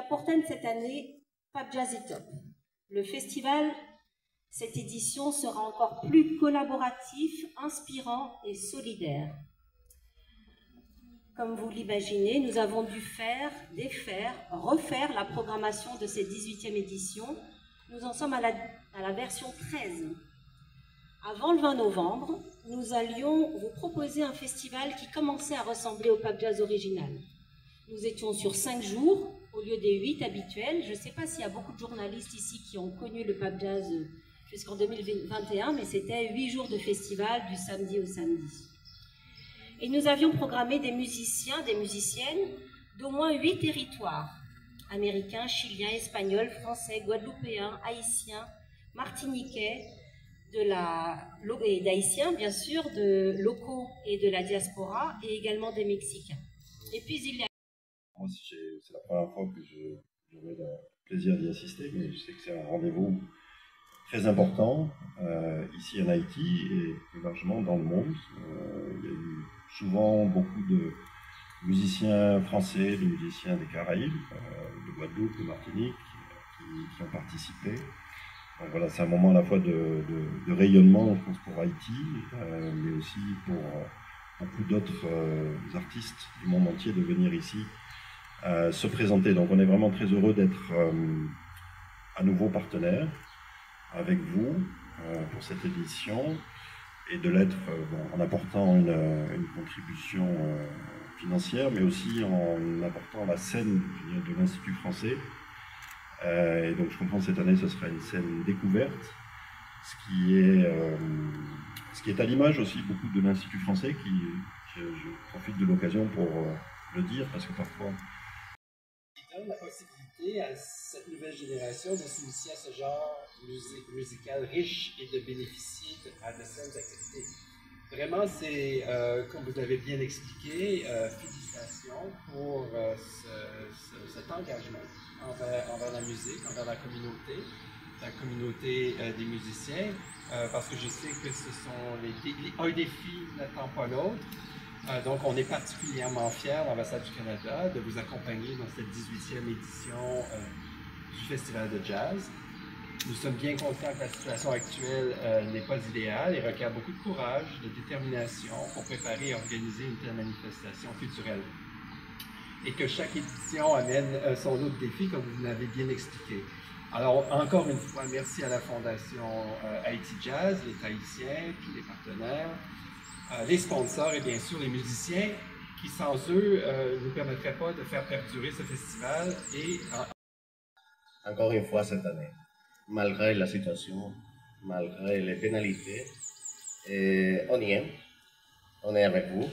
a pour thème cette année Pape Jazz est top. Le festival, cette édition, sera encore plus collaboratif, inspirant et solidaire. Comme vous l'imaginez, nous avons dû refaire la programmation de cette 18e édition. Nous en sommes à la version 13. Avant le 20 novembre, nous allions vous proposer un festival qui commençait à ressembler au Pape Jazz original. Nous étions sur 5 jours, au lieu des 8 habituels. Je ne sais pas s'il y a beaucoup de journalistes ici qui ont connu le Pape Jazz jusqu'en 2021, mais c'était 8 jours de festival, du samedi au samedi. Et nous avions programmé des musiciens, des musiciennes d'au moins 8 territoires, américains, chiliens, espagnols, français, guadeloupéens, haïtiens, martiniquais, et d'haïtiens, bien sûr, de locaux et de la diaspora, et également des Mexicains. Et puis il y a... Moi, c'est la première fois que j'aurai le plaisir d'y assister, mais je sais que c'est un rendez-vous très important ici en Haïti et plus largement dans le monde. Il y a eu souvent beaucoup de musiciens français, de musiciens des Caraïbes, de Guadeloupe, de Martinique, qui ont participé. Donc voilà, c'est un moment à la fois de rayonnement, je pense, pour Haïti, mais aussi pour beaucoup d'autres artistes du monde entier de venir ici se présenter. Donc on est vraiment très heureux d'être à nouveau partenaire avec vous pour cette édition et de l'être en apportant une contribution financière, mais aussi en apportant la scène de l'Institut français. Et donc je comprends que cette année ce sera une scène découverte, ce qui est à l'image aussi beaucoup de l'Institut français, je profite de l'occasion pour le dire, parce que parfois... Qui donne la possibilité à cette nouvelle génération de s'initier à ce genre musical riche et de bénéficier de scènes activités. Vraiment, c'est, comme vous avez bien expliqué, félicitations pour cet engagement envers la musique, envers la communauté des musiciens, parce que je sais que ce sont un défi n'attend pas l'autre. Donc, on est particulièrement fiers, l'Ambassade du Canada, de vous accompagner dans cette 18e édition du Festival de Jazz. Nous sommes bien conscients que la situation actuelle n'est pas idéale et requiert beaucoup de courage, de détermination pour préparer et organiser une telle manifestation culturelle. Et que chaque édition amène son lot de défis, comme vous l'avez bien expliqué. Alors, encore une fois, merci à la Fondation Haïti Jazz, les Haïtiens, tous les partenaires, les sponsors et bien sûr les musiciens qui, sans eux, ne permettraient pas de faire perdurer ce festival. Et encore une fois cette année, malgré la situation, malgré les pénalités, on y est, on est avec vous.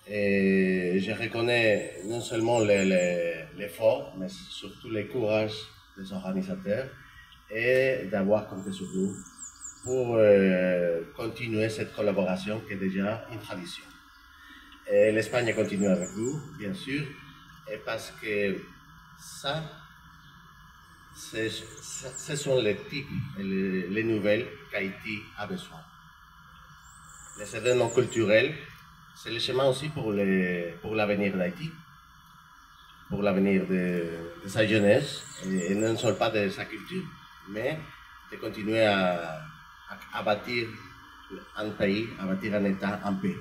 Et je reconnais non seulement l'effort, mais surtout le courage des organisateurs et d'avoir compté sur nous pour continuer cette collaboration qui est déjà une tradition. L'Espagne continue avec vous, bien sûr, et parce que ça, ce sont les types et les nouvelles qu'Haïti a besoin. Les événements culturels, c'est le chemin aussi pour l'avenir d'Haïti, pour l'avenir de sa jeunesse, et non seulement pas de sa culture, mais de continuer à bâtir un pays, à bâtir un État en paix.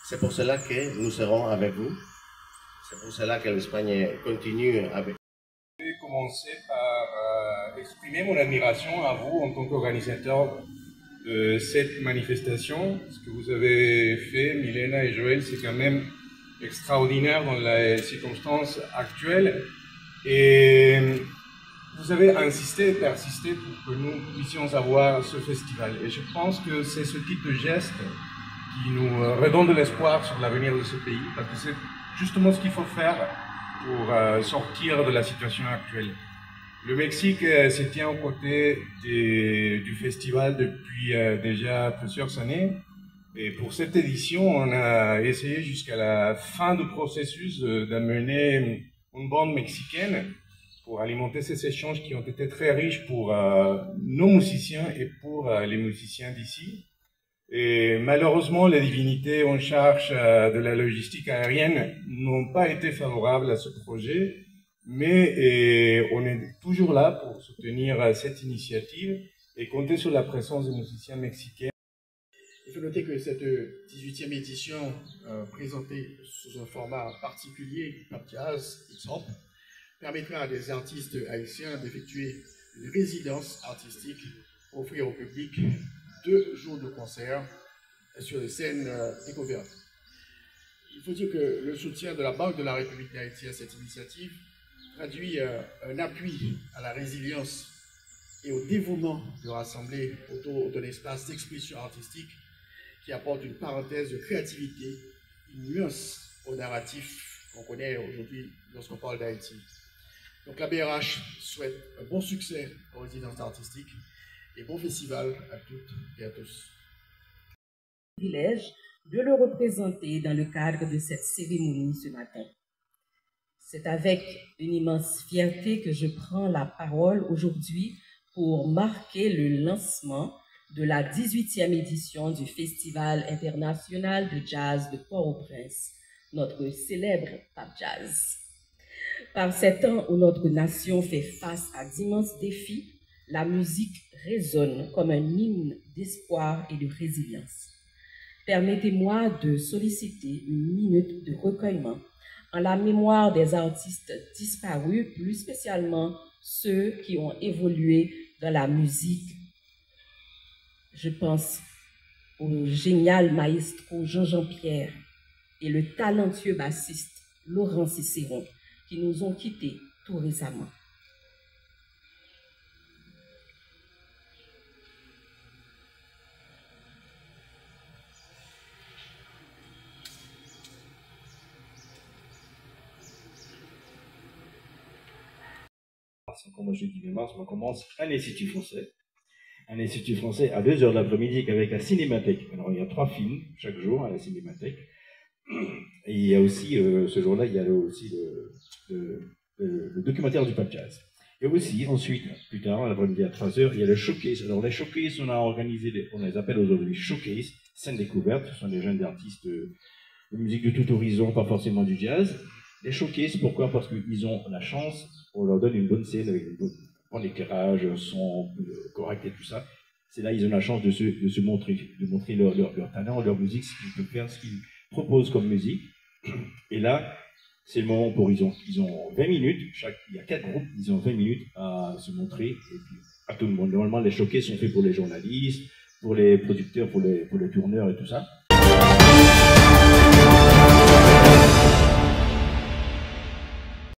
C'est pour cela que nous serons avec vous, c'est pour cela que l'Espagne continue avec. Je vais commencer par exprimer mon admiration à vous en tant qu'organisateur de cette manifestation. Ce que vous avez fait, Milena et Joël, c'est quand même extraordinaire dans les circonstances actuelles. Et vous avez insisté et persisté pour que nous puissions avoir ce festival. Et je pense que c'est ce type de geste qui nous redonne de l'espoir sur l'avenir de ce pays, parce que c'est justement ce qu'il faut faire pour sortir de la situation actuelle. Le Mexique se tient aux côtés du festival depuis déjà plusieurs années. Et pour cette édition, on a essayé jusqu'à la fin du processus d'amener une bande mexicaine pour alimenter ces échanges qui ont été très riches pour nos musiciens et pour les musiciens d'ici. Et malheureusement, les divinités en charge de la logistique aérienne n'ont pas été favorables à ce projet. Mais on est toujours là pour soutenir cette initiative et compter sur la présence des musiciens mexicains. Il faut noter que cette 18e édition, présentée sous un format particulier, Pap Jazz, hip-hop, permettra à des artistes haïtiens d'effectuer une résidence artistique pour offrir au public 2 jours de concert sur des scènes découvertes. Il faut dire que le soutien de la Banque de la République d'Haïti à cette initiative traduit un appui à la résilience et au dévouement de rassembler autour d'un espace d'expression artistique qui apporte une parenthèse de créativité, une nuance au narratif qu'on connaît aujourd'hui lorsqu'on parle d'Haïti. Donc la BRH souhaite un bon succès aux résidences artistiques et bon festival à toutes et à tous. Privilège de le représenter dans le cadre de cette cérémonie ce matin. C'est avec une immense fierté que je prends la parole aujourd'hui pour marquer le lancement de la 18e édition du Festival international de jazz de Port-au-Prince, notre célèbre Pap Jazz. Par ces temps où notre nation fait face à d'immenses défis, la musique résonne comme un hymne d'espoir et de résilience. Permettez-moi de solliciter une minute de recueillement en la mémoire des artistes disparus, plus spécialement ceux qui ont évolué dans la musique. Je pense au génial maestro Jean-Jean Pierre et le talentueux bassiste Laurent Cicéron qui nous ont quittés tout récemment. Comme moi je dis mars, on commence un institut français. Un institut français à 2h de l'après-midi avec la cinémathèque. Alors il y a 3 films chaque jour à la cinémathèque. Et il y a aussi, ce jour-là, il y a aussi le documentaire du Pap Jazz. Et aussi, ensuite, plus tard, l'après-midi à 3h, il y a le showcase. Alors les showcases, on a organisé, on les appelle aujourd'hui showcase, scène découverte. Ce sont des jeunes artistes de musique de tout horizon, pas forcément du jazz. Les showcases, pourquoi? Parce qu'ils ont la chance, on leur donne une bonne scène avec un bon éclairage, un son correct et tout ça. C'est là ils ont la chance de se montrer, de montrer leur talent, leur musique, ce qu'ils peuvent faire, ce qu'ils proposent comme musique. Et là, c'est le moment pour ils ont 20 minutes, il y a 4 groupes, ils ont 20 minutes à se montrer et puis à tout le monde. Normalement, les showcases sont faits pour les journalistes, pour les producteurs, pour les tourneurs et tout ça.